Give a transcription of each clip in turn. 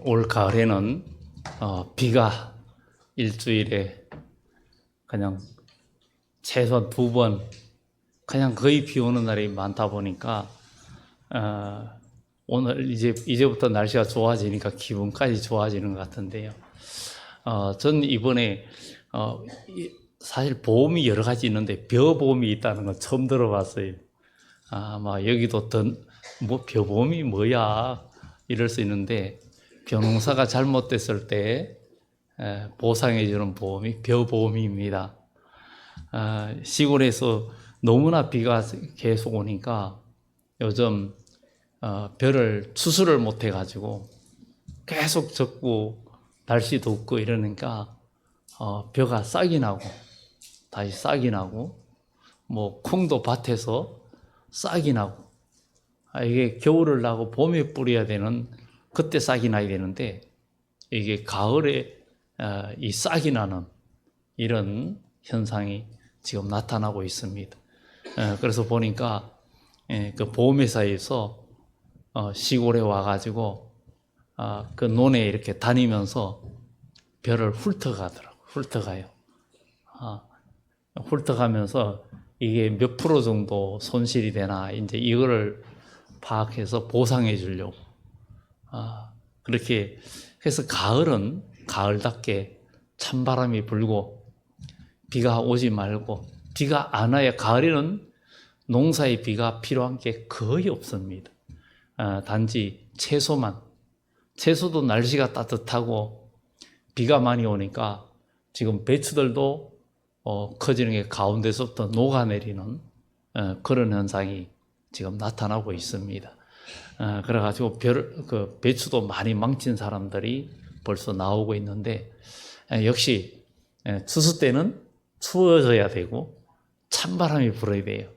올 가을에는 비가 일주일에 그냥 최소한 2번 그냥 거의 비 오는 날이 많다 보니까 오늘 이제부터 날씨가 좋아지니까 기분까지 좋아지는 것 같은데요. 전 이번에 사실 보험이 여러 가지 있는데 벼보험이 있다는 건 처음 들어봤어요. 아마 여기도 벼보험이 뭐야 이럴 수 있는데, 벼농사가 잘못됐을 때 보상해주는 보험이 벼보험입니다. 시골에서 너무나 비가 계속 오니까 요즘 벼를 추수를 못 해가지고 계속 젖고 날씨 덥고 이러니까 벼가 싹이 나고 다시 싹이 나고 뭐 콩도 밭에서 싹이 나고, 이게 겨울을 나고 봄에 뿌려야 되는 그때 싹이 나야 되는데 이게 가을에 이 싹이 나는 이런 현상이 지금 나타나고 있습니다. 그래서 보니까 그 보험회사에서 시골에 와가지고 그 논에 이렇게 다니면서 벼를 훑어가요. 훑어가면서 이게 몇 프로 정도 손실이 되나 이제 이거를 파악해서 보상해 주려고. 그렇게 해서 가을은 가을답게 찬바람이 불고 비가 오지 말고, 비가 안 와야 가을에는 농사에 비가 필요한 게 거의 없습니다. 단지 채소도 날씨가 따뜻하고 비가 많이 오니까 지금 배추들도 커지는 게 가운데서부터 녹아내리는 그런 현상이 지금 나타나고 있습니다. 그래가지고 배추도 많이 망친 사람들이 벌써 나오고 있는데, 역시 추수 때는 추워져야 되고 찬바람이 불어야 돼요.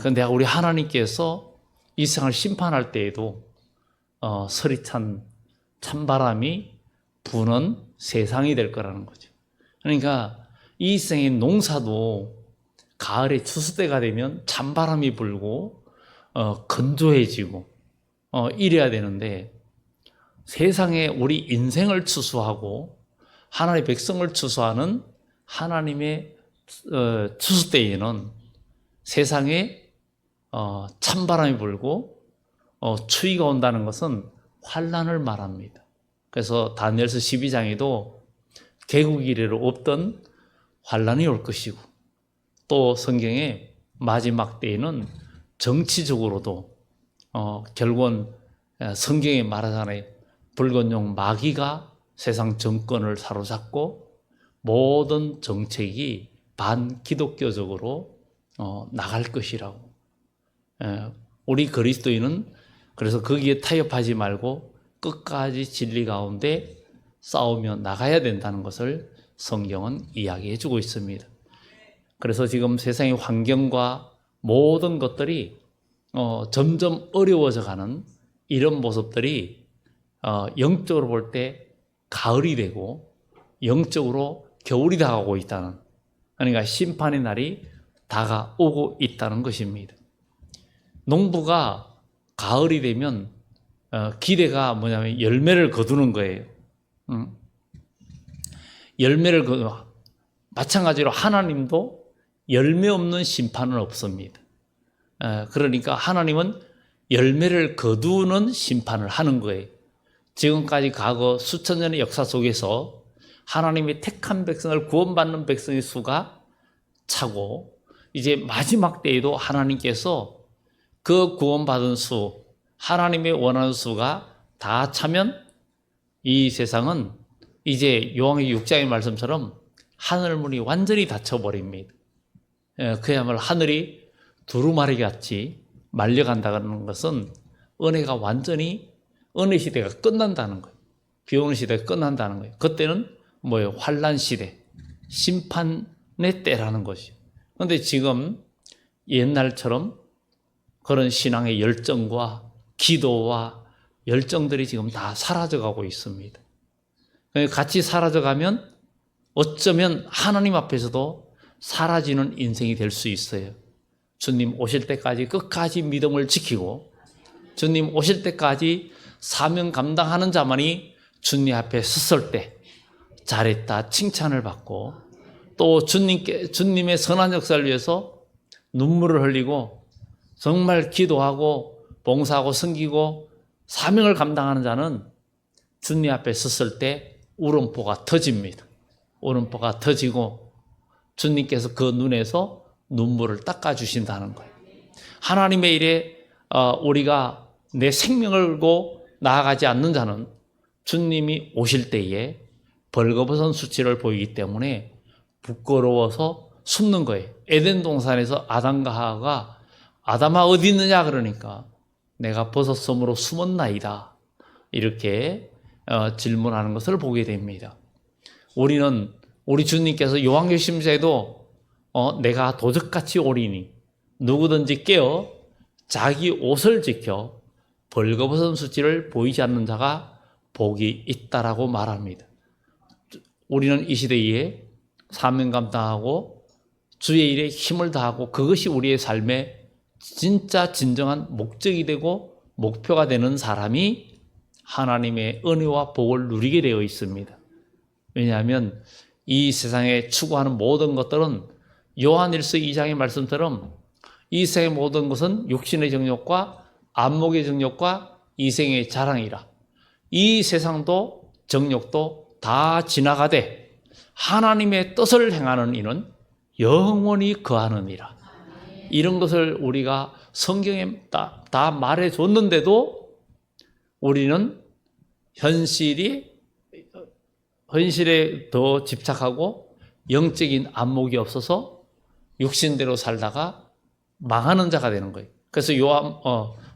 그런데 우리 하나님께서 이 세상을 심판할 때에도 서리 찬바람이 부는 세상이 될 거라는 거죠. 그러니까 이 생의 농사도 가을에 추수 때가 되면 찬바람이 불고 건조해지고 이래야 되는데, 세상에 우리 인생을 추수하고 하나님의 백성을 추수하는 하나님의 추수 때에는 세상에 찬바람이 불고 추위가 온다는 것은 환난을 말합니다. 그래서 다니엘서 12장에도 개국 이래로 없던 환난이 올 것이고, 또 성경에 마지막 때에는 정치적으로도 결국은 성경에 말하잖아요. 붉은 용 마귀가 세상 정권을 사로잡고 모든 정책이 반기독교적으로 나갈 것이라고. 우리 그리스도인은 그래서 거기에 타협하지 말고 끝까지 진리 가운데 싸우며 나가야 된다는 것을 성경은 이야기해 주고 있습니다. 그래서 지금 세상의 환경과 모든 것들이 점점 어려워져 가는 이런 모습들이 영적으로 볼 때 가을이 되고 영적으로 겨울이 다가오고 있다는, 그러니까 심판의 날이 다가오고 있다는 것입니다. 농부가 가을이 되면 기대가 뭐냐면 열매를 거두는 거예요. 마찬가지로 하나님도 열매 없는 심판은 없습니다. 그러니까 하나님은 열매를 거두는 심판을 하는 거예요. 지금까지 과거 수천 년의 역사 속에서 하나님이 택한 백성을 구원받는 백성의 수가 차고, 이제 마지막 때에도 하나님께서 그 구원받은 수, 하나님의 원하는 수가 다 차면 이 세상은 이제 요한의 6장의 말씀처럼 하늘문이 완전히 닫혀버립니다. 그야말로 하늘이 두루마리 같이 말려간다는 것은 은혜가 완전히, 은혜 시대가 끝난다는 거예요. 비 오는 시대가 끝난다는 거예요. 그때는 뭐예요? 환난 시대, 심판의 때라는 것이죠. 그런데 지금 옛날처럼 그런 신앙의 열정과 기도와 열정들이 지금 다 사라져가고 있습니다. 같이 사라져가면 어쩌면 하나님 앞에서도 사라지는 인생이 될 수 있어요. 주님 오실 때까지 끝까지 믿음을 지키고 주님 오실 때까지 사명 감당하는 자만이 주님 앞에 섰을 때 잘했다 칭찬을 받고, 또 주님의 선한 역사를 위해서 눈물을 흘리고 정말 기도하고 봉사하고 섬기고 사명을 감당하는 자는 주님 앞에 섰을 때 울음보가 터집니다. 울음보가 터지고 주님께서 그 눈에서 눈물을 닦아주신다는 거예요. 하나님의 일에 우리가 내 생명을 걸고 나아가지 않는 자는 주님이 오실 때에 벌거벗은 수치를 보이기 때문에 부끄러워서 숨는 거예요. 에덴 동산에서 아담과 하와가 아담아 어디 있느냐 그러니까 내가 벗었으므로 숨었나이다 이렇게 질문하는 것을 보게 됩니다. 우리 주님께서 요한계시록에도 내가 도적같이 오리니 누구든지 깨어 자기 옷을 지켜 벌거벗은 수치를 보이지 않는 자가 복이 있다라고 말합니다. 우리는 이 시대에 사명 감당하고 주의 일에 힘을 다하고 그것이 우리의 삶의 진짜 진정한 목적이 되고 목표가 되는 사람이 하나님의 은혜와 복을 누리게 되어 있습니다. 왜냐하면 이 세상에 추구하는 모든 것들은 요한일서 2장의 말씀처럼 이 세상의 모든 것은 육신의 정욕과 안목의 정욕과 이생의 자랑이라. 이 세상도 정욕도 다 지나가되 하나님의 뜻을 행하는 이는 영원히 거하느니라. 이런 것을 우리가 성경에 다 말해줬는데도 우리는 현실에 더 집착하고 영적인 안목이 없어서 육신대로 살다가 망하는 자가 되는 거예요. 그래서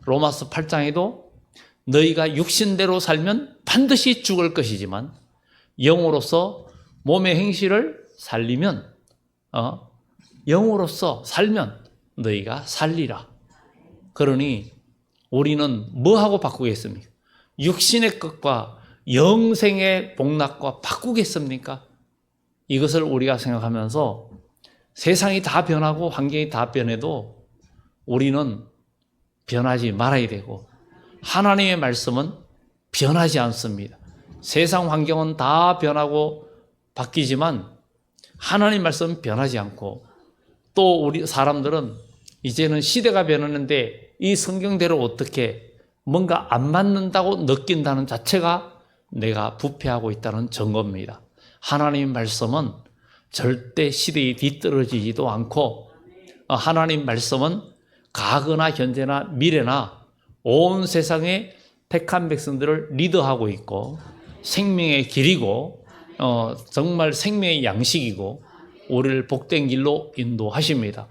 로마서 8장에도 너희가 육신대로 살면 반드시 죽을 것이지만 영으로서 몸의 행실을 살리면 영으로서 살면 너희가 살리라. 그러니 우리는 뭐하고 바꾸겠습니까? 육신의 것과 영생의 복락과 바꾸겠습니까? 이것을 우리가 생각하면서 세상이 다 변하고 환경이 다 변해도 우리는 변하지 말아야 되고 하나님의 말씀은 변하지 않습니다. 세상 환경은 다 변하고 바뀌지만 하나님 말씀은 변하지 않고, 또 우리 사람들은 이제는 시대가 변하는데 이 성경대로 어떻게 뭔가 안 맞는다고 느낀다는 자체가 내가 부패하고 있다는 증거입니다. 하나님 말씀은 절대 시대에 뒤떨어지지도 않고 하나님 말씀은 과거나 현재나 미래나 온 세상의 택한 백성들을 리더하고 있고 생명의 길이고 정말 생명의 양식이고 우리를 복된 길로 인도하십니다.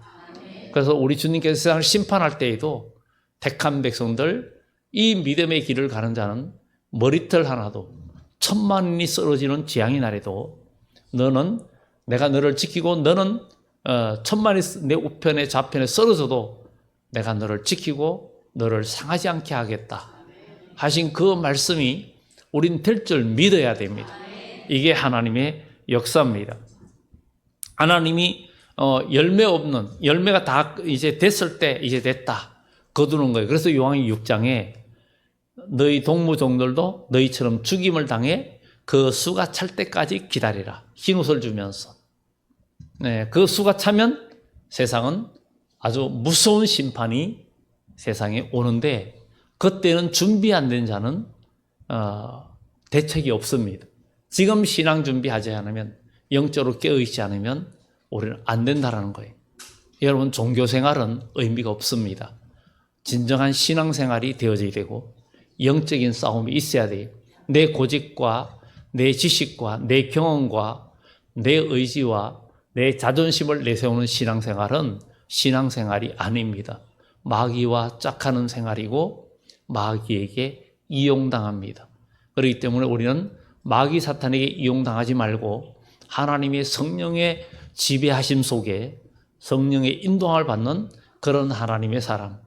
그래서 우리 주님께서 세상을 심판할 때에도 택한 백성들, 이 믿음의 길을 가는 자는 머리털 하나도 10,000만이 쓰러지는 재앙이 나래도 내가 너를 지키고 너는 10,000만이 내 우편에 좌편에 쓰러져도 내가 너를 지키고 너를 상하지 않게 하겠다 하신 그 말씀이 우린 될 줄 믿어야 됩니다. 이게 하나님의 역사입니다. 하나님이 열매가 다 이제 됐을 때 이제 됐다 거두는 거예요. 그래서 요한이 6장에 너희 동무종들도 너희처럼 죽임을 당해 그 수가 찰 때까지 기다리라. 흰옷을 주면서. 네, 그 수가 차면 세상은 아주 무서운 심판이 세상에 오는데 그때는 준비 안 된 자는 대책이 없습니다. 지금 신앙 준비하지 않으면, 영적으로 깨어있지 않으면 우리는 안 된다는 거예요. 여러분, 종교생활은 의미가 없습니다. 진정한 신앙생활이 되어져야 되고 영적인 싸움이 있어야 돼요. 내 고집과 내 지식과 내 경험과 내 의지와 내 자존심을 내세우는 신앙생활은 신앙생활이 아닙니다. 마귀와 짝하는 생활이고 마귀에게 이용당합니다. 그렇기 때문에 우리는 마귀 사탄에게 이용당하지 말고 하나님의 성령의 지배하심 속에 성령의 인도함을 받는 그런 하나님의 사람,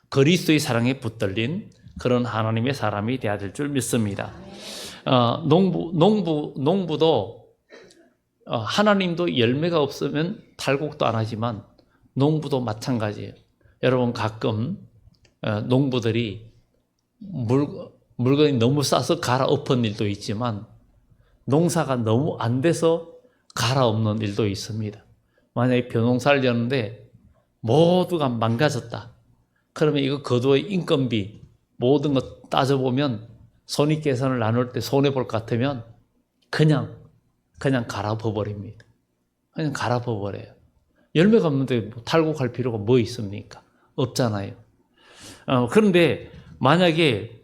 그리스도의 사랑에 붙들린 그런 하나님의 사람이 되어야 될 줄 믿습니다. 농부도 하나님도 열매가 없으면 탈곡도 안 하지만 농부도 마찬가지예요. 여러분, 가끔 농부들이 물건이 너무 싸서 갈아엎은 일도 있지만 농사가 너무 안 돼서 갈아엎는 일도 있습니다. 만약에 벼농사를 졌는데 모두가 망가졌다. 그러면 이거 거두의 인건비 모든 것 따져보면 손익계산을 나눌 때 손해볼 것 같으면 그냥 갈아엎어버립니다. 그냥 갈아엎어버려요. 열매가 없는데 탈곡할 필요가 뭐 있습니까? 없잖아요. 그런데 만약에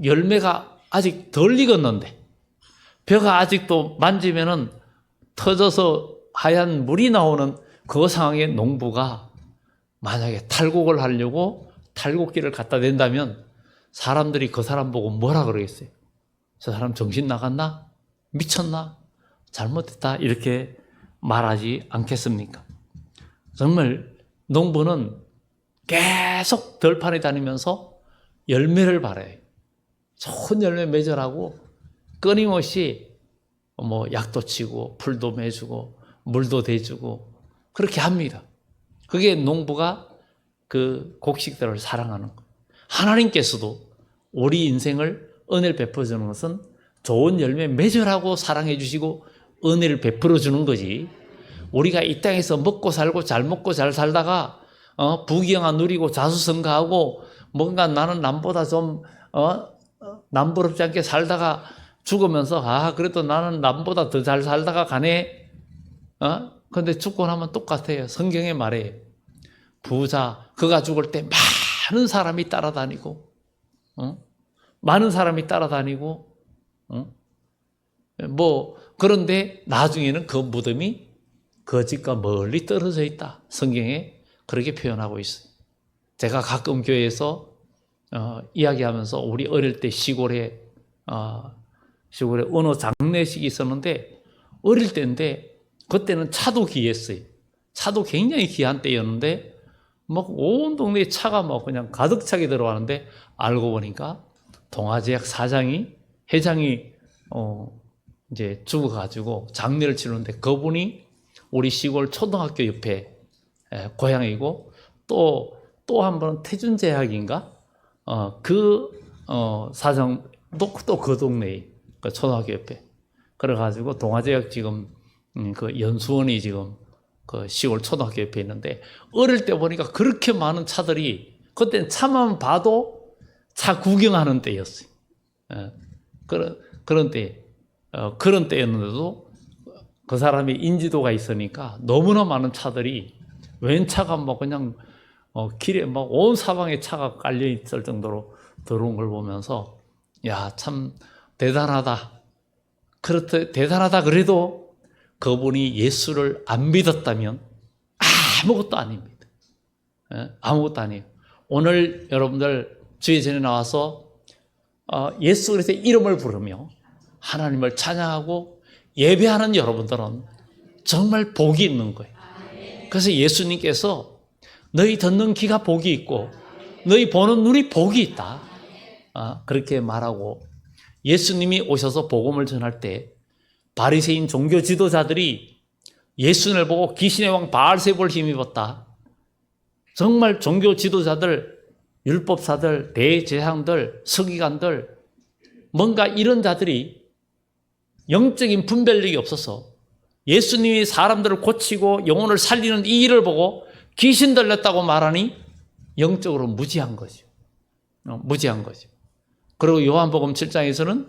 열매가 아직 덜 익었는데 벼가 아직도 만지면은 터져서 하얀 물이 나오는 그 상황에 농부가 만약에 탈곡을 하려고 탈곡기를 갖다 댄다면 사람들이 그 사람 보고 뭐라 그러겠어요? 저 사람 정신 나갔나? 미쳤나? 잘못했다? 이렇게 말하지 않겠습니까? 정말 농부는 계속 들판에 다니면서 열매를 바라요. 좋은 열매 맺으라고 끊임없이 약도 치고 풀도 매주고 물도 대주고 그렇게 합니다. 그게 농부가 그 곡식들을 사랑하는 거. 하나님께서도 우리 인생을 은혜를 베풀어주는 것은 좋은 열매 맺으라고 사랑해 주시고 은혜를 베풀어 주는 거지. 우리가 이 땅에서 먹고 살고 잘 먹고 잘 살다가 부귀영화 누리고 자수성가하고 뭔가 나는 남보다 좀 남부럽지 않게 살다가 죽으면서 그래도 나는 남보다 더 잘 살다가 가네. 근데 죽고 나면 똑같아요. 성경에 말해요. 부자 그가 죽을 때 많은 사람이 따라다니고 많은 사람이 따라다니고 그런데 나중에는 그 무덤이 거짓과 멀리 떨어져 있다. 성경에 그렇게 표현하고 있어요. 제가 가끔 교회에서 이야기하면서 우리 어릴 때 시골에 어느 장례식이 있었는데 어릴 때인데 그때는 차도 귀했어요. 차도 굉장히 귀한 때였는데 온 동네에 차가 그냥 가득 차게 들어가는데 알고 보니까 동아제약 회장이 이제 죽어가지고 장례를 치르는데 그분이 우리 시골 초등학교 옆에 고향이고 또 한 번은 태준제약인가 사장도 그 동네에 그 초등학교 옆에 그래가지고 동아제약 지금 그 연수원이 지금 그 시골 초등학교 옆에 있는데 어릴 때 보니까 그렇게 많은 차들이 그때는 차만 봐도 차 구경하는 때였어요. 그런 때였는데도 그 사람이 인지도가 있으니까 너무나 많은 차들이 웬 차가 그냥 길에 온 사방에 차가 깔려 있을 정도로 들어온 걸 보면서 야, 참 대단하다. 대단하다 그래도 그분이 예수를 안 믿었다면 아무것도 아닙니다. 아무것도 아니에요. 오늘 여러분들 주의 전에 나와서 예수 그리스도의 이름을 부르며 하나님을 찬양하고 예배하는 여러분들은 정말 복이 있는 거예요. 그래서 예수님께서 너희 듣는 귀가 복이 있고 너희 보는 눈이 복이 있다. 그렇게 말하고 예수님이 오셔서 복음을 전할 때 바리새인 종교 지도자들이 예수님을 보고 귀신의 왕 바알세불을 힘입었다. 정말 종교 지도자들, 율법사들, 대제사장들, 서기관들 뭔가 이런 자들이 영적인 분별력이 없어서 예수님이 사람들을 고치고 영혼을 살리는 이 일을 보고 귀신 들렸다고 말하니 영적으로 무지한 거죠. 무지한 거죠. 그리고 요한복음 7장에서는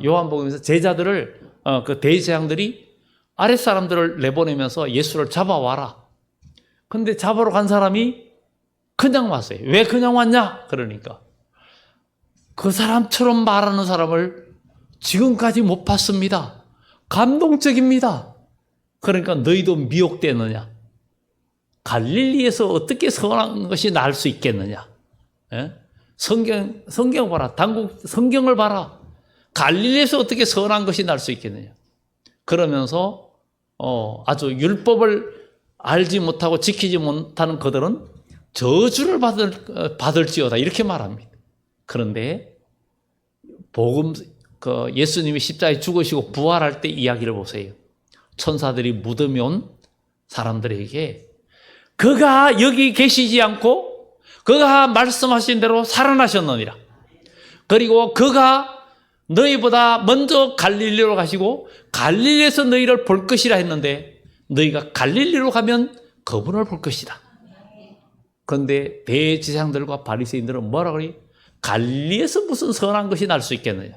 요한복음에서 제자들을 그 대제사장들이 아랫사람들을 내보내면서 예수를 잡아와라. 근데 잡으러 간 사람이 그냥 왔어요. 왜 그냥 왔냐? 그러니까 그 사람처럼 말하는 사람을 지금까지 못 봤습니다. 감동적입니다. 그러니까 너희도 미혹되느냐? 갈릴리에서 어떻게 선한 것이 날 수 있겠느냐? 성경 봐라. 성경을 봐라. 갈릴리에서 어떻게 선한 것이 날 수 있겠느냐? 그러면서 아주 율법을 알지 못하고 지키지 못하는 그들은 저주를 받을지어다 이렇게 말합니다. 그런데 예수님이 십자가에 죽으시고 부활할 때 이야기를 보세요. 천사들이 무덤에 온 사람들에게 그가 여기 계시지 않고 그가 말씀하신 대로 살아나셨느니라. 그리고 그가 너희보다 먼저 갈릴리로 가시고 갈릴리에서 너희를 볼 것이라 했는데 너희가 갈릴리로 가면 그분을 볼 것이다. 그런데 대제사장들과 바리새인들은 뭐라 그래요? 갈릴리에서 무슨 선한 것이 날 수 있겠느냐.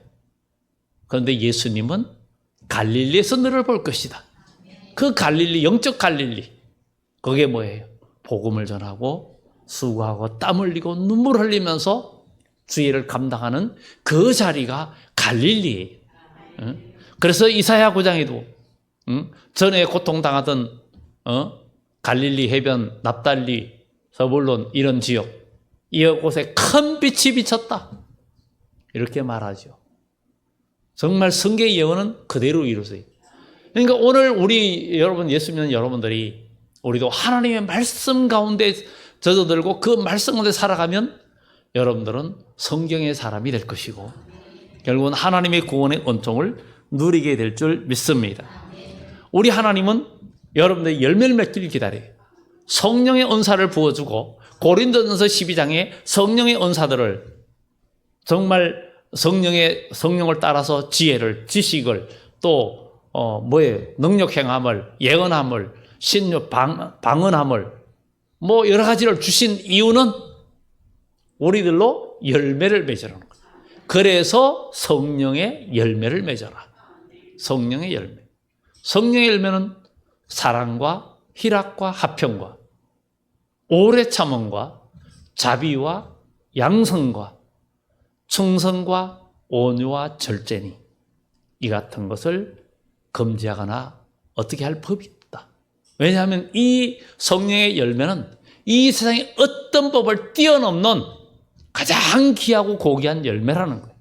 그런데 예수님은 갈릴리에서 너를 볼 것이다. 그 갈릴리, 영적 갈릴리, 그게 뭐예요? 복음을 전하고 수고하고 땀 흘리고 눈물 흘리면서 주의를 감당하는 그 자리가 갈릴리예요. 그래서 이사야 9장에도 전에 고통당하던 갈릴리 해변, 납달리, 서불론 이런 지역, 이곳에 큰 빛이 비쳤다. 이렇게 말하죠. 정말 성경의 예언은 그대로 이루어져요. 그러니까 오늘 우리 여러분, 예수 믿는 여러분들이 우리도 하나님의 말씀 가운데 젖어들고 그 말씀 가운데 살아가면 여러분들은 성경의 사람이 될 것이고 결국은 하나님의 구원의 은총을 누리게 될 줄 믿습니다. 우리 하나님은 여러분들의 열매를 맺기를 기다려요. 성령의 은사를 부어주고 고린도전서 12장에 성령의 은사들을 정말 성령을 따라서 지혜를, 지식을 또 능력 행함을, 예언함을, 신유 방언함을 뭐 여러 가지를 주신 이유는 우리들로 열매를 맺으라는 거예요. 그래서 성령의 열매를 맺어라. 성령의 열매. 성령의 열매는 사랑과 희락과 화평과 오래 참음과 자비와 양성과 충성과 온유와 절제니 이 같은 것을 금지하거나 어떻게 할 법이 없다. 왜냐하면 이 성령의 열매는 이 세상의 어떤 법을 뛰어넘는 가장 귀하고 고귀한 열매라는 거예요.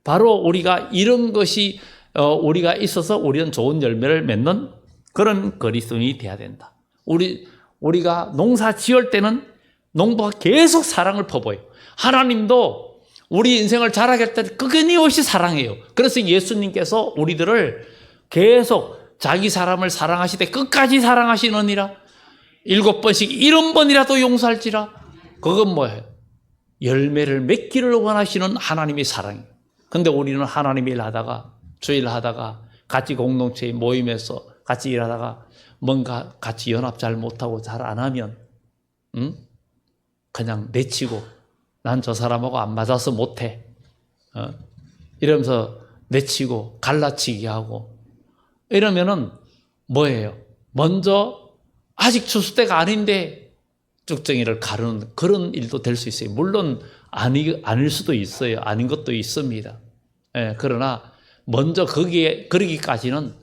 바로 우리가 이런 것이 우리가 있어서 우리는 좋은 열매를 맺는 그런 그리스도인이 돼야 된다. 우리가 농사 지을 때는 농부가 계속 사랑을 퍼부어요. 하나님도 우리 인생을 자라게 할 때 끊임없이 사랑해요. 그래서 예수님께서 우리들을 계속 자기 사람을 사랑하시되 끝까지 사랑하시느니라. 7번씩 70번이라도 용서할지라. 그건 뭐예요? 열매를 맺기를 원하시는 하나님의 사랑이에요. 근데 우리는 하나님의 일하다가 주일 하다가 같이 공동체에 모임에서 같이 일하다가 뭔가 같이 연합 잘 못하고 잘 안 하면 그냥 내치고 난 저 사람하고 안 맞아서 못해 이러면서 내치고 갈라치기 하고 이러면은 뭐예요? 먼저 아직 추수 때가 아닌데 쭉정이를 가르는 그런 일도 될 수 있어요. 물론 아닐 수도 있어요. 아닌 것도 있습니다. 그러나 먼저 그러기까지는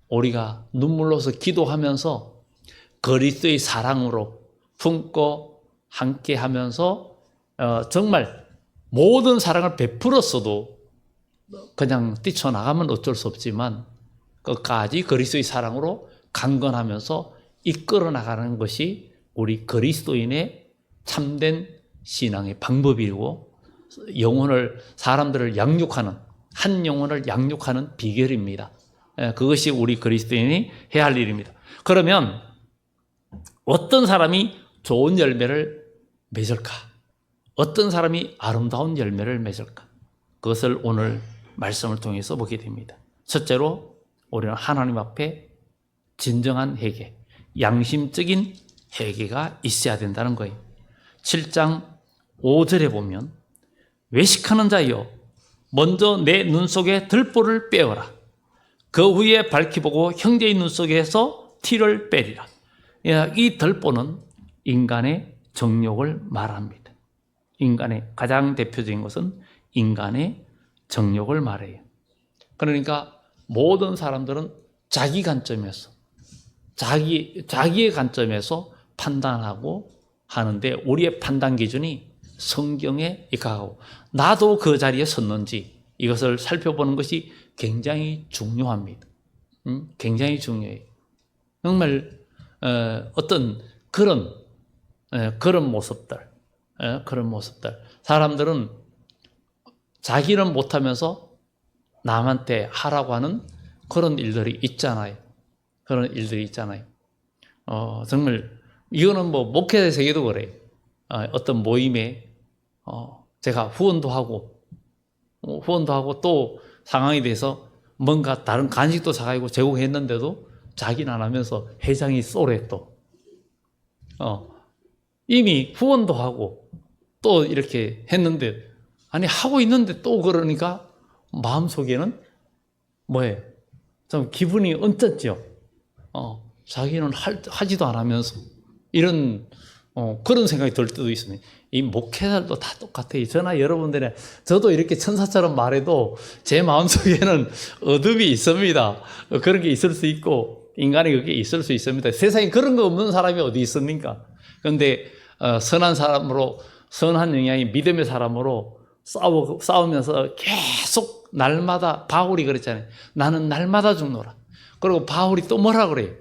우리가 눈물로서 기도하면서 그리스도의 사랑으로 품고 함께 하면서 정말 모든 사랑을 베풀었어도 그냥 뛰쳐나가면 어쩔 수 없지만 끝까지 그리스도의 사랑으로 강건하면서 이끌어 나가는 것이 우리 그리스도인의 참된 신앙의 방법이고 사람들을 양육하는 한 영혼을 양육하는 비결입니다. 그것이 우리 그리스도인이 해야 할 일입니다. 그러면 어떤 사람이 좋은 열매를 맺을까? 어떤 사람이 아름다운 열매를 맺을까? 그것을 오늘 말씀을 통해서 보게 됩니다. 첫째로 우리는 하나님 앞에 진정한 회개, 양심적인 회개가 있어야 된다는 거예요. 7장 5절에 보면 외식하는 자여 먼저 내 눈 속에 들보를 빼어라. 그 후에 밝히 보고 형제의 눈 속에서 티를 빼리라. 이 들보는 인간의 정욕을 말합니다. 인간의 가장 대표적인 것은 인간의 정욕을 말해요. 그러니까 모든 사람들은 자기 관점에서 자기의 관점에서 판단하고 하는데 우리의 판단 기준이 성경에 입각하고 나도 그 자리에 섰는지 이것을 살펴보는 것이 굉장히 중요합니다. 굉장히 중요해요. 정말 어떤 그런 모습들 사람들은 자기는 못하면서 남한테 하라고 하는 그런 일들이 있잖아요. 정말 이거는 뭐 목회 세계도 그래요. 어떤 모임에 제가 후원도 하고 후원도 하고 또 상황이 돼서 뭔가 다른 간식도 사가지고 제공했는데도 자기는 안 하면서 회장이 쏘래 또. 이미 후원도 하고 또 이렇게 했는데, 아니 하고 있는데 또 그러니까 마음속에는 뭐예요? 좀 기분이 언짢죠. 자기는 하지도 안 하면서 이런 그런 생각이 들 때도 있습니다. 이 목회자들도 다 똑같아요. 저나 여러분들의, 저도 이렇게 천사처럼 말해도 제 마음속에는 어둠이 있습니다. 그런 게 있을 수 있고 인간이 그게 있을 수 있습니다. 세상에 그런 거 없는 사람이 어디 있습니까? 그런데 선한 사람으로, 선한 영향이 믿음의 사람으로 싸우면서 계속 날마다, 바울이 그랬잖아요. 나는 날마다 죽노라. 그리고 바울이 또 뭐라 그래요?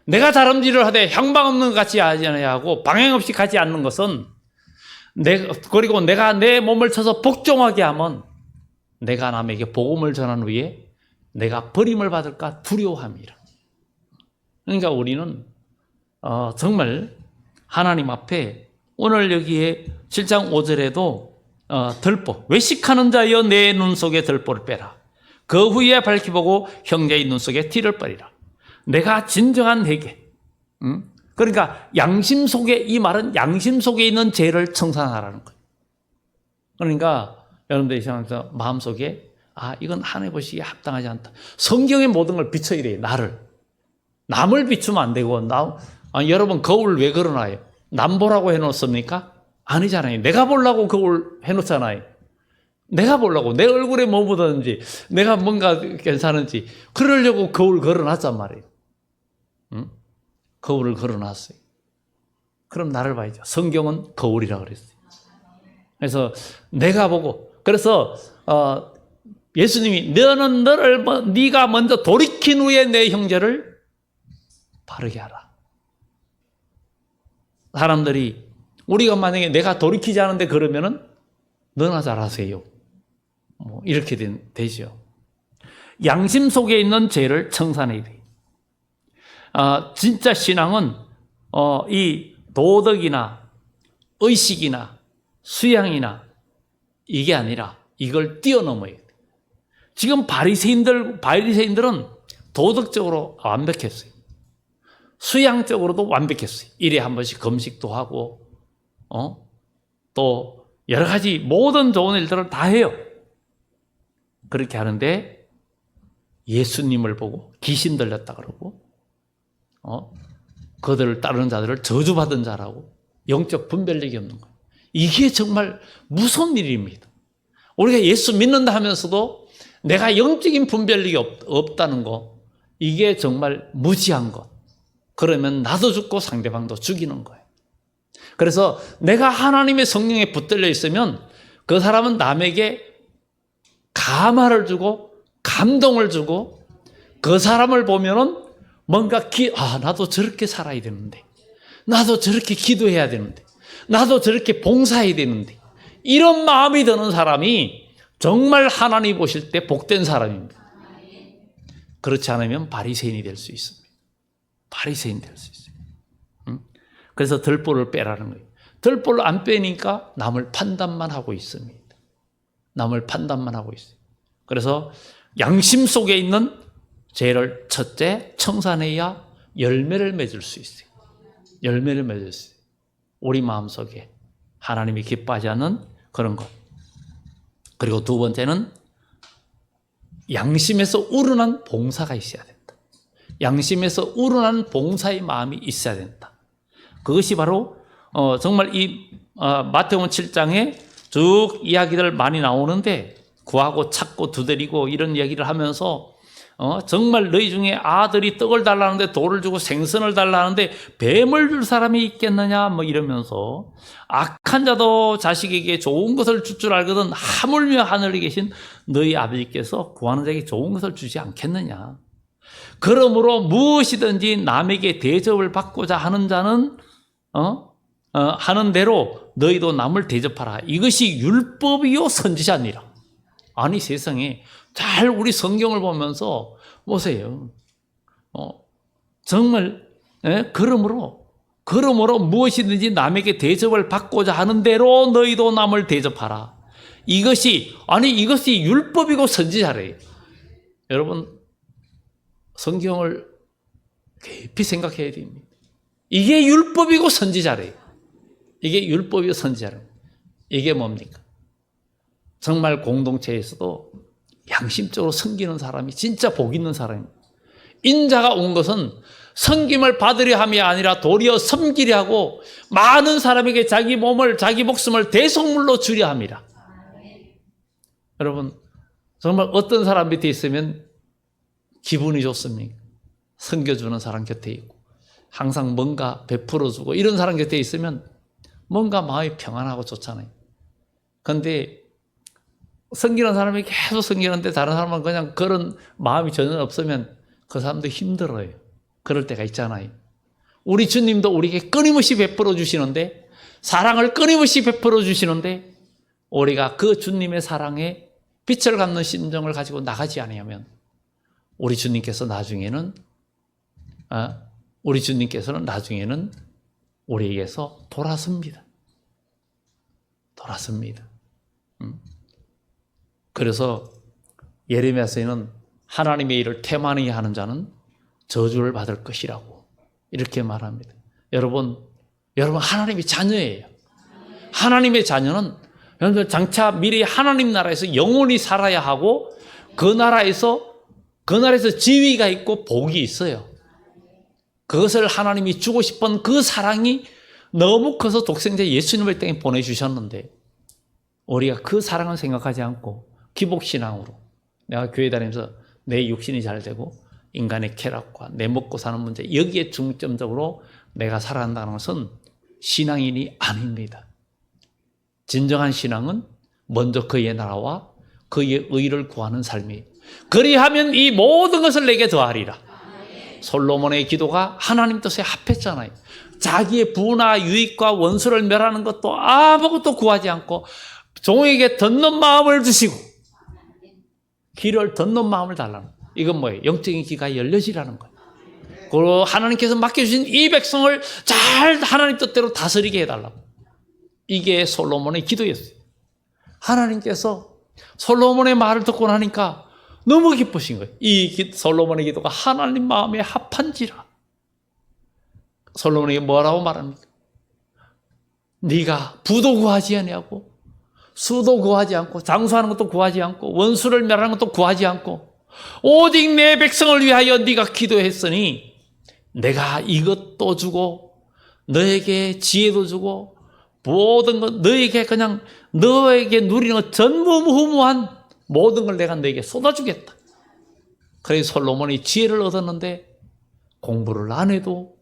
내가 다름질을 하되 향방 없는 것 같이 하지 않냐고, 방향 없이 가지 않는 것은 그리고 내가 내 몸을 쳐서 복종하게 하면 내가 남에게 복음을 전한 후에 내가 버림을 받을까 두려워함이라. 그러니까 우리는 정말 하나님 앞에, 오늘 여기에 7장 5절에도 들보, 외식하는 자여 내 눈 속에 들보를 빼라. 그 후에 밝히보고 형제의 눈 속에 티를 버리라. 내가 진정한 회개. 그러니까 양심 속에, 이 말은 양심 속에 있는 죄를 청산하라는 거예요. 그러니까 여러분들이 생각해서 마음속에 이건 하나님 보시기에 합당하지 않다. 성경의 모든 걸 비춰야 돼요. 나를. 남을 비추면 안 되고, 여러분 거울 왜 걸어놔요? 남 보라고 해놓습니까? 아니잖아요. 내가 보려고 거울 해놓잖아요. 내가 보려고, 내 얼굴에 뭐 묻었는지, 내가 뭔가 괜찮은지 그러려고 거울 걸어놨단 말이에요. 거울을 걸어놨어요. 그럼 나를 봐야죠. 성경은 거울이라 그랬어요. 그래서 내가 보고, 그래서 예수님이 너는 네가 먼저 돌이킨 후에 내 형제를 바르게 하라. 사람들이, 우리가 만약에 내가 돌이키지 않은데 그러면은 너나 잘하세요. 이렇게 되죠. 양심 속에 있는 죄를 청산해야 돼요. 진짜 신앙은 이 도덕이나 의식이나 수양이나 이게 아니라 이걸 뛰어넘어야 돼요. 지금 바리새인들은 도덕적으로 완벽했어요. 수양적으로도 완벽했어요. 일에 한 번씩 금식도 하고, 또 여러 가지 모든 좋은 일들을 다 해요. 그렇게 하는데 예수님을 보고 귀신 들렸다 그러고, 그들을 따르는 자들을 저주받은 자라고, 영적 분별력이 없는 거예요. 이게 정말 무서운 일입니다. 우리가 예수 믿는다 하면서도 내가 영적인 분별력이 없다는 거, 이게 정말 무지한 것. 그러면 나도 죽고 상대방도 죽이는 거예요. 그래서 내가 하나님의 성령에 붙들려 있으면 그 사람은 남에게 감화를 주고 감동을 주고, 그 사람을 보면은 뭔가 나도 저렇게 살아야 되는데, 나도 저렇게 기도해야 되는데, 나도 저렇게 봉사해야 되는데, 이런 마음이 드는 사람이 정말 하나님 보실 때 복된 사람입니다. 그렇지 않으면 바리새인이 될 수 있습니다. 바리새인 될 수 있어요. 그래서 들보를 빼라는 거예요. 들보를 안 빼니까 남을 판단만 하고 있습니다. 남을 판단만 하고 있어요. 그래서 양심 속에 있는 죄를 첫째 청산해야 열매를 맺을 수 있어요. 열매를 맺을 수 있어요. 우리 마음속에 하나님이 기뻐하지 않는 그런 것. 그리고 두 번째는 양심에서 우러난 봉사가 있어야 된다. 양심에서 우러난 봉사의 마음이 있어야 된다. 그것이 바로 정말 이 마태복음 7장에 쭉 이야기들 많이 나오는데, 구하고 찾고 두드리고 이런 이야기를 하면서 정말 너희 중에 아들이 떡을 달라는데 돌을 주고 생선을 달라는데 뱀을 줄 사람이 있겠느냐 이러면서, 악한 자도 자식에게 좋은 것을 줄 줄 알거든 하물며 하늘에 계신 너희 아버지께서 구하는 자에게 좋은 것을 주지 않겠느냐. 그러므로 무엇이든지 남에게 대접을 받고자 하는 자는 하는 대로 너희도 남을 대접하라. 이것이 율법이요 선지자니라. 아니 세상에, 잘 우리 성경을 보면서 보세요. 정말 그러므로 무엇이든지 남에게 대접을 받고자 하는 대로 너희도 남을 대접하라. 이것이 율법이고 선지자래요. 여러분, 성경을 깊이 생각해야 됩니다. 이게 율법이고 선지자래요. 이게 율법이고 선지자래요. 이게 뭡니까? 정말 공동체에서도 양심적으로 섬기는 사람이 진짜 복 있는 사람입니다. 인자가 온 것은 섬김을 받으려 함이 아니라 도리어 섬기려 하고 많은 사람에게 자기 목숨을 대속물로 주려 함이라. 여러분, 정말 어떤 사람 밑에 있으면 기분이 좋습니까? 섬겨주는 사람 곁에 있고 항상 뭔가 베풀어주고 이런 사람 곁에 있으면 뭔가 마음이 평안하고 좋잖아요. 그런데 섬기는 사람이 계속 섬기는데 다른 사람은 그냥 그런 마음이 전혀 없으면 그 사람도 힘들어요. 그럴 때가 있잖아요. 우리 주님도 우리에게 끊임없이 베풀어 주시는데, 사랑을 끊임없이 베풀어 주시는데 우리가 그 주님의 사랑에 빛을 갖는 심정을 가지고 나가지 않으면 우리 주님께서는 나중에는 우리에게서 돌아섭니다. 그래서 예레미야서에는 하나님의 일을 태만히 하는 자는 저주를 받을 것이라고 이렇게 말합니다. 여러분 하나님의 자녀예요. 하나님의 자녀는 여러분 장차 미래 하나님 나라에서 영원히 살아야 하고 그 나라에서 지위가 있고 복이 있어요. 그것을 하나님이 주고 싶은 그 사랑이 너무 커서 독생자 예수님을 땅에 보내주셨는데 우리가 그 사랑을 생각하지 않고 기복신앙으로 내가 교회 다니면서 내 육신이 잘 되고 인간의 쾌락과 내 먹고 사는 문제 여기에 중점적으로 내가 살아간다는 것은 신앙인이 아닙니다. 진정한 신앙은 먼저 그의 나라와 그의 의를 구하는 삶이에요. 그리하면 이 모든 것을 내게 더하리라. 솔로몬의 기도가 하나님 뜻에 합했잖아요. 자기의 부나 유익과 원수를 멸하는 것도 아무것도 구하지 않고 종에게 듣는 마음을 주시고 귀를 듣는 마음을 달라는 거예요. 이건 뭐예요? 영적인 귀가 열려지라는 거예요. 그리고 하나님께서 맡겨주신 이 백성을 잘 하나님 뜻대로 다스리게 해달라고. 이게 솔로몬의 기도였어요. 하나님께서 솔로몬의 말을 듣고 나니까 너무 기쁘신 거예요. 이 솔로몬의 기도가 하나님 마음에 합한지라. 솔로몬에게 뭐라고 말합니까? 네가 부도 구하지 아니하고 수도 구하지 않고 장수하는 것도 구하지 않고 원수를 멸하는 것도 구하지 않고 오직 내 백성을 위하여 네가 기도했으니 내가 이것도 주고 너에게 지혜도 주고 모든 것 너에게 누리는 것 전무후무한 모든 걸 내가 너에게 쏟아주겠다. 그래서 솔로몬이 지혜를 얻었는데 공부를 안 해도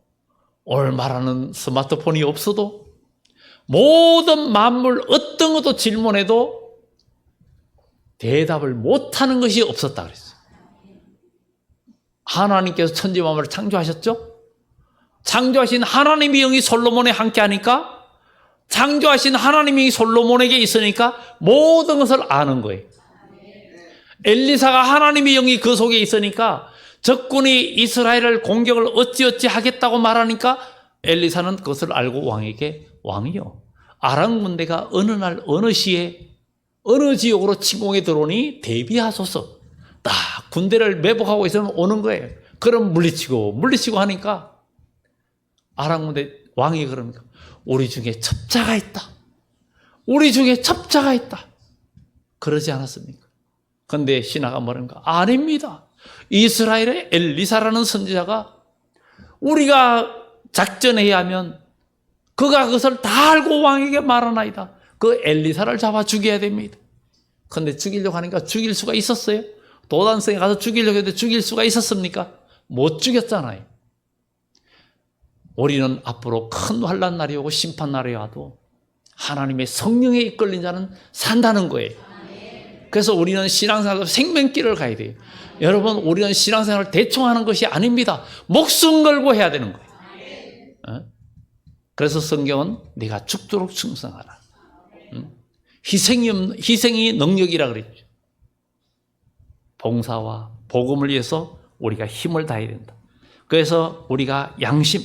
오늘 말하는 스마트폰이 없어도 모든 만물 어떤 것도 질문해도 대답을 못하는 것이 없었다 그랬어요. 하나님께서 천지 만물을 창조하셨죠? 창조하신 하나님의 영이 솔로몬에 함께하니까 창조하신 하나님이 솔로몬에게 있으니까 모든 것을 아는 거예요. 엘리사가 하나님의 영이 그 속에 있으니까 적군이 이스라엘을 공격을 어찌어찌 하겠다고 말하니까 엘리사는 그것을 알고 왕이요 아람 군대가 어느 날 어느 시에 어느 지역으로 침공에 들어오니 대비하소서. 딱 군대를 매복하고 있으면 오는 거예요. 그럼 물리치고 하니까 아람 군대 왕이 그럽니까? 우리 중에 첩자가 있다. 그러지 않았습니까? 그런데 신하가 뭐랍니까? 아닙니다. 이스라엘의 엘리사라는 선지자가 우리가 작전해야 하면 그가 그것을 다 알고 왕에게 말하나이다. 그 엘리사를 잡아 죽여야 됩니다. 그런데 죽이려고 하니까 죽일 수가 있었어요? 도단성에 가서 죽이려고 했는데 죽일 수가 있었습니까? 못 죽였잖아요. 우리는 앞으로 큰 환난 날이 오고 심판 날이 와도 하나님의 성령에 이끌린 자는 산다는 거예요. 그래서 우리는 신앙생활에서 생명길을 가야 돼요. 여러분, 우리는 신앙생활을 대충 하는 것이 아닙니다. 목숨 걸고 해야 되는 거예요. 그래서 성경은 네가 죽도록 충성하라. 희생이 능력이라 그랬죠. 봉사와 복음을 위해서 우리가 힘을 다해야 된다. 그래서 우리가 양심,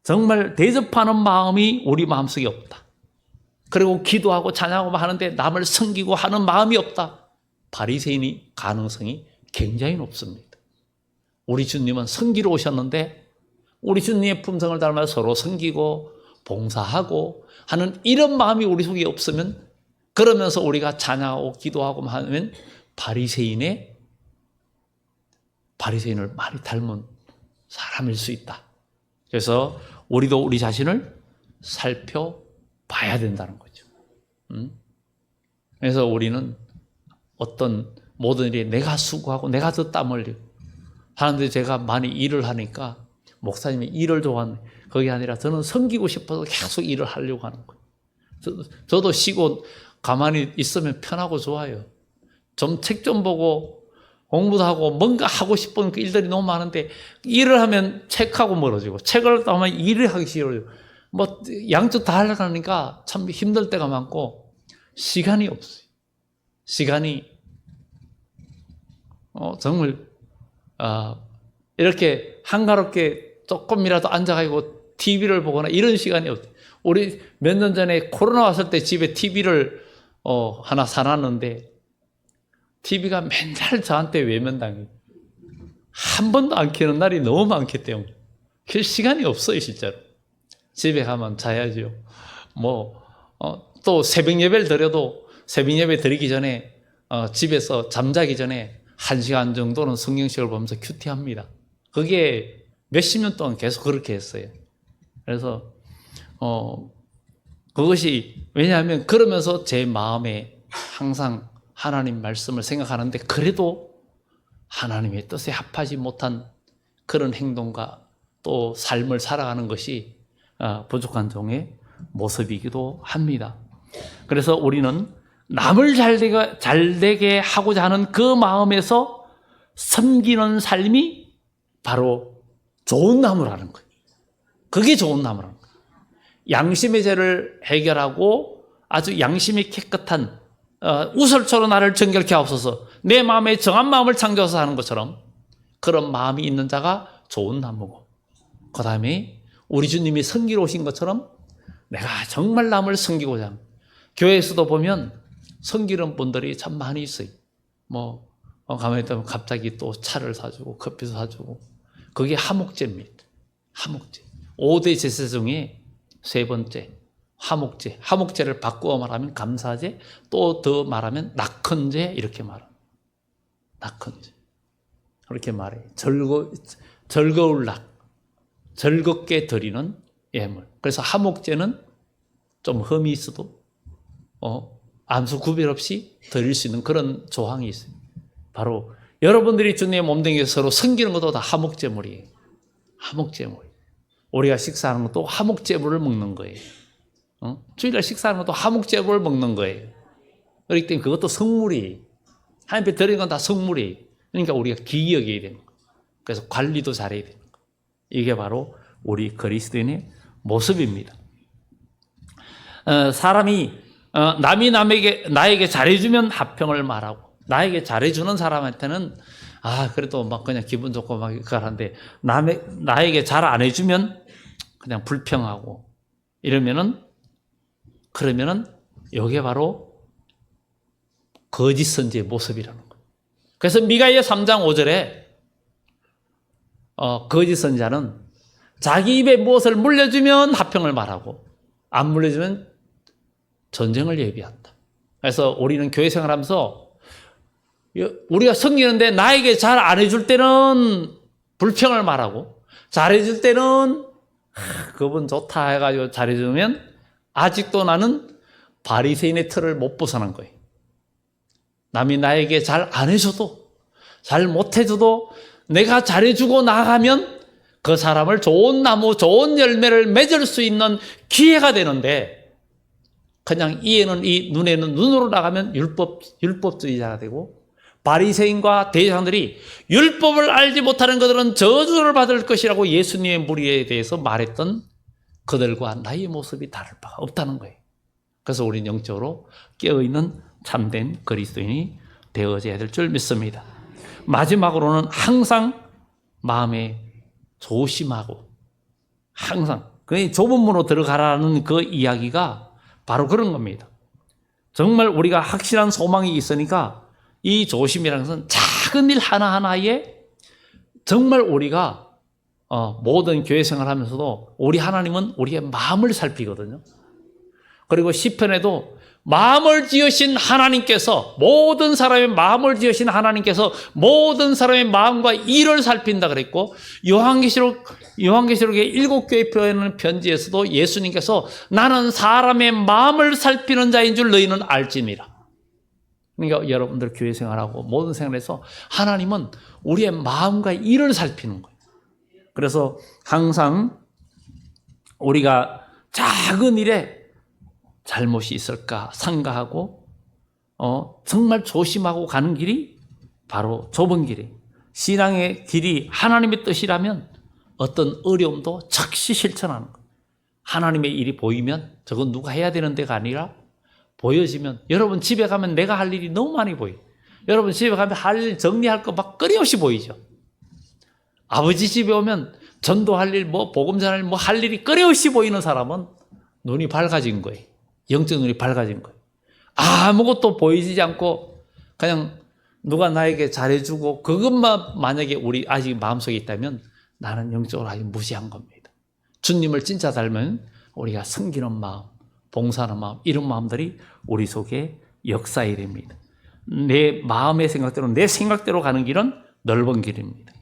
정말 대접하는 마음이 우리 마음속에 없다. 그리고 기도하고 찬양하고 하는데 남을 섬기고 하는 마음이 없다. 바리새인이 가능성이 굉장히 높습니다. 우리 주님은 섬기러 오셨는데 우리 주님의 품성을 닮아 서로 섬기고 봉사하고 하는 이런 마음이 우리 속에 없으면, 그러면서 우리가 찬양하고 기도하고 하면 바리새인을 많이 닮은 사람일 수 있다. 그래서 우리도 우리 자신을 살펴봐야 된다는 거죠. 그래서 우리는 어떤 모든 일에 내가 수고하고 내가 더 땀 흘리고 하는데, 제가 많이 일을 하니까 목사님이 일을 좋아하는, 그게 아니라 저는 섬기고 싶어서 계속 일을 하려고 하는 거예요. 저도 쉬고 가만히 있으면 편하고 좋아요. 좀 책 좀 보고 공부도 하고 뭔가 하고 싶은 그 일들이 너무 많은데, 일을 하면 책하고 멀어지고 책을 하면 일을 하기 싫어요. 뭐 양쪽 다 하려니까 참 힘들 때가 많고 시간이 없어요. 시간이 정말 이렇게 한가롭게 조금이라도 앉아가지고 TV를 보거나 이런 시간이 없어요. 우리 몇 년 전에 코로나 왔을 때 집에 TV를 하나 사놨는데 TV가 맨날 저한테 외면당해요. 한 번도 안 켜는 날이 너무 많기 때문에 킬 시간이 없어요. 실제로 집에 가면 자야죠. 또 새벽 예배를 드려도 새벽 예배 드리기 전에 집에서 잠자기 전에 1시간 정도는 성경책을 보면서 큐티합니다. 그게 몇십 년 동안 계속 그렇게 했어요. 그래서 그것이, 왜냐하면 그러면서 제 마음에 항상 하나님 말씀을 생각하는데, 그래도 하나님의 뜻에 합하지 못한 그런 행동과 또 삶을 살아가는 것이 부족한 종의 모습이기도 합니다. 그래서 우리는 남을 잘되게 하고자 하는 그 마음에서 섬기는 삶이 바로 좋은 나무라는 거예요. 그게 좋은 나무라는 거예요. 양심의 죄를 해결하고 아주 양심이 깨끗한 우설초로 나를 정결케 하옵소서, 내 마음에 정한 마음을 창조하소서 하는 것처럼 그런 마음이 있는 자가 좋은 나무고, 그 다음에 우리 주님이 섬기러 오신 것처럼 내가 정말 남을 섬기고자 하는, 교회에서도 보면 섬기는 분들이 참 많이 있어요. 가만히 있다면 갑자기 또 차를 사주고 커피도 사주고, 그게 하목제입니다. 하목제. 5대 제사 중에 세 번째 하목제. 하목제를 바꾸어 말하면 감사제, 또 더 말하면 낙헌제, 이렇게 말합니다. 낙헌제. 그렇게 말해요. 즐거울 낙. 즐겁게 드리는 예물. 그래서 하목제는 좀 흠이 있어도 안수 구별 없이 드릴 수 있는 그런 조항이 있어요. 바로 여러분들이 주님의 몸된 서로 섬기는 것도 다 하목제물이에요. 하목제물. 우리가 식사하는 것도 하목제물을 먹는 거예요. 주일날 식사하는 것도 하목제물을 먹는 거예요. 그렇기 때문에 그것도 성물이에요. 하나님 앞에 드리는 건 다 성물이에요. 그러니까 우리가 기이 여겨야 되는 거예요. 그래서 관리도 잘해야 되는 거예요. 이게 바로 우리 그리스도인의 모습입니다. 사람이 남이 나에게 잘해주면 합평을 말하고, 나에게 잘해주는 사람한테는 그래도 막 그냥 기분 좋고 막 그러는데, 나에게 잘 안 해주면 그냥 불평하고 그러면은 이게 바로 거짓 선지의 모습이라는 거예요. 그래서 미가야 3장 5절에 거짓 선지자는 자기 입에 무엇을 물려주면 합평을 말하고 안 물려주면 전쟁을 예비한다. 그래서 우리는 교회 생활하면서 우리가 섬기는데 나에게 잘 안 해줄 때는 불평을 말하고, 잘해줄 때는 그분 좋다 해가지고 잘해주면 아직도 나는 바리새인의 틀을 못 벗어난 거예요. 남이 나에게 잘 안 해줘도, 잘 못해줘도 내가 잘해주고 나가면 그 사람을 좋은 나무, 좋은 열매를 맺을 수 있는 기회가 되는데, 그냥 눈에는 눈으로 나가면 율법주의자가 되고, 바리새인과 대제사장들이 율법을 알지 못하는 그들은 저주를 받을 것이라고 예수님의 무리에 대해서 말했던 그들과 나의 모습이 다를 바가 없다는 거예요. 그래서 우리는 영적으로 깨어있는 참된 그리스도인이 되어져야 될 줄 믿습니다. 마지막으로는 항상 마음에 조심하고, 항상 그 좁은 문으로 들어가라는 그 이야기가 바로 그런 겁니다. 정말 우리가 확실한 소망이 있으니까 이 조심이라는 것은 작은 일 하나하나에 정말 우리가 모든 교회 생활하면서도 우리 하나님은 우리의 마음을 살피거든요. 그리고 시편에도 마음을 지으신 하나님께서, 모든 사람의 마음을 지으신 하나님께서 모든 사람의 마음과 일을 살핀다 그랬고, 요한계시록의 7교회 표현하는 편지에서도 예수님께서 나는 사람의 마음을 살피는 자인 줄 너희는 알지니라. 그러니까 여러분들 교회 생활하고 모든 생활에서 하나님은 우리의 마음과 일을 살피는 거예요. 그래서 항상 우리가 작은 일에 잘못이 있을까 상가하고 정말 조심하고 가는 길이 바로 좁은 길이, 신앙의 길이 하나님의 뜻이라면 어떤 어려움도 즉시 실천하는 거예요. 하나님의 일이 보이면 저건 누가 해야 되는 데가 아니라 보여지면, 여러분 집에 가면 내가 할 일이 너무 많이 보여요. 여러분 집에 가면 할 일 정리할 거 막 끊임없이 보이죠. 아버지 집에 오면 전도할 일, 복음 전할 일, 할 일이 끊임없이 보이는 사람은 눈이 밝아진 거예요. 영적 눈이 밝아진 거예요. 아무것도 보이지 않고 그냥 누가 나에게 잘해주고 그것만 만약에 우리 아직 마음속에 있다면 나는 영적으로 아직 무시한 겁니다. 주님을 진짜 닮은 우리가 섬기는 마음, 봉사하는 마음, 이런 마음들이 우리 속에 역사해야 됩니다. 내 마음의 생각대로, 내 생각대로 가는 길은 넓은 길입니다.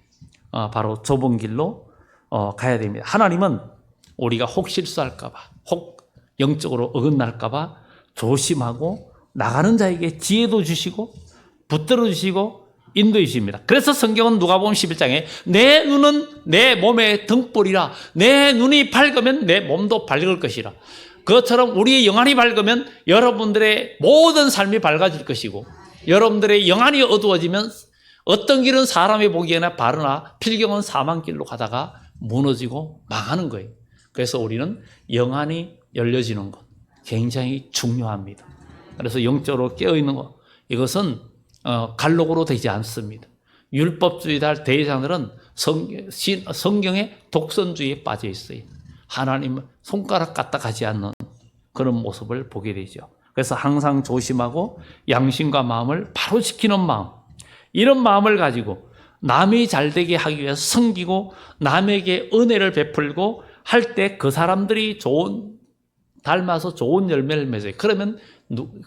바로 좁은 길로 가야 됩니다. 하나님은 우리가 혹 실수할까 봐, 혹 영적으로 어긋날까 봐 조심하고 나가는 자에게 지혜도 주시고 붙들어 주시고 인도해 주십니다. 그래서 성경은 누가복음 11장에 내 눈은 내 몸의 등불이라, 내 눈이 밝으면 내 몸도 밝을 것이라. 그것처럼 우리의 영안이 밝으면 여러분들의 모든 삶이 밝아질 것이고, 여러분들의 영안이 어두워지면 어떤 길은 사람이 보기에는 바르나 필경은 사망길로 가다가 무너지고 망하는 거예요. 그래서 우리는 영안이 열려지는 것 굉장히 중요합니다. 그래서 영적으로 깨어있는 것, 이것은 갈록으로 되지 않습니다. 율법주의자 대장들은 성경의 독선주의에 빠져 있어요. 하나님 손가락 갖다 가지 않는 그런 모습을 보게 되죠. 그래서 항상 조심하고 양심과 마음을 바로 지키는 마음, 이런 마음을 가지고 남이 잘되게 하기 위해서 섬기고 남에게 은혜를 베풀고 할 때 그 사람들이 닮아서 좋은 열매를 맺어요. 그러면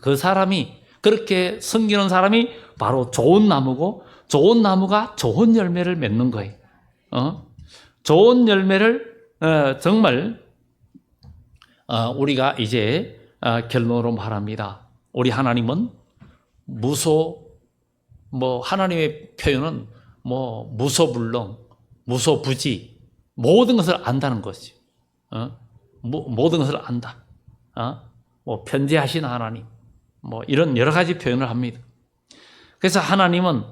그 사람이, 그렇게 섬기는 사람이 바로 좋은 나무고, 좋은 나무가 좋은 열매를 맺는 거예요. 좋은 열매를 정말 우리가 이제 결론으로 말합니다. 우리 하나님은 하나님의 표현은 무소불능, 무소부지, 모든 것을 안다는 것이죠. 모든 것을 안다. 편재하신 하나님, 이런 여러 가지 표현을 합니다. 그래서 하나님은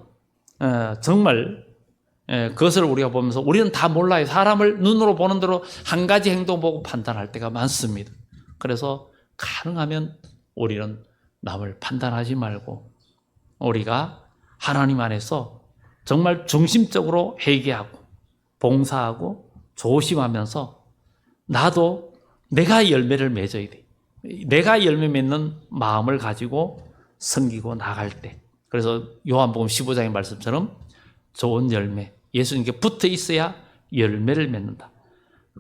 정말 그것을 우리가 보면서 우리는 다 몰라요. 사람을 눈으로 보는 대로 한 가지 행동 보고 판단할 때가 많습니다. 그래서 가능하면 우리는 남을 판단하지 말고 우리가 하나님 안에서 정말 중심적으로 회개하고 봉사하고 조심하면서 나도 내가 열매를 맺어야 돼. 내가 열매 맺는 마음을 가지고 섬기고 나갈 때. 그래서 요한복음 15장의 말씀처럼 좋은 열매, 예수님께 붙어 있어야 열매를 맺는다.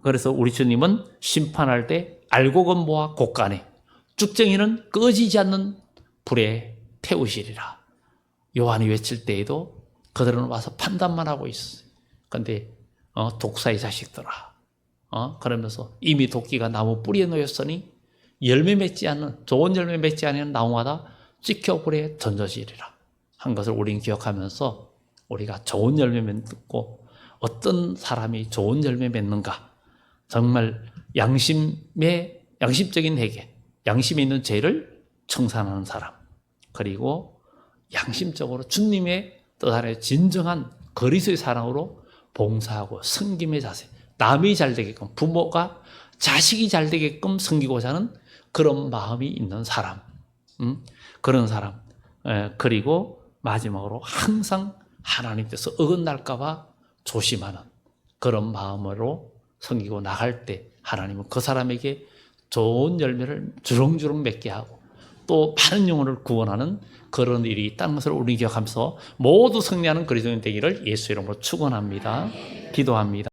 그래서 우리 주님은 심판할 때 알곡은 모아 곳간에, 쭉정이는 꺼지지 않는 불에 태우시리라. 요한이 외칠 때에도 그들은 와서 판단만 하고 있어요. 그런데 독사의 자식들아, 그러면서 이미 도끼가 나무 뿌리에 놓였으니 열매 맺지 않는, 좋은 열매 맺지 않는 나무마다 찍혀 불에 던져지리라 한 것을 우리는 기억하면서 우리가 좋은 열매 맺고, 어떤 사람이 좋은 열매 맺는가, 정말 양심적인 회개, 양심에 있는 죄를 청산하는 사람, 그리고 양심적으로 주님의 뜻 안에 진정한 그리스도의 사랑으로 봉사하고 섬김의 자세, 남이 잘 되게끔, 부모가 자식이 잘 되게끔 섬기고자 하는 그런 마음이 있는 사람, 그런 사람, 그리고 마지막으로 항상 하나님 뜻에 어긋날까 봐 조심하는 그런 마음으로 섬기고 나갈 때 하나님은 그 사람에게 좋은 열매를 주렁주렁 맺게 하고 또 많은 영혼을 구원하는 그런 일이 있다는 것을 우리 기억하면서 모두 승리하는 그리스도인 되기를 예수 이름으로 축원합니다. 기도합니다.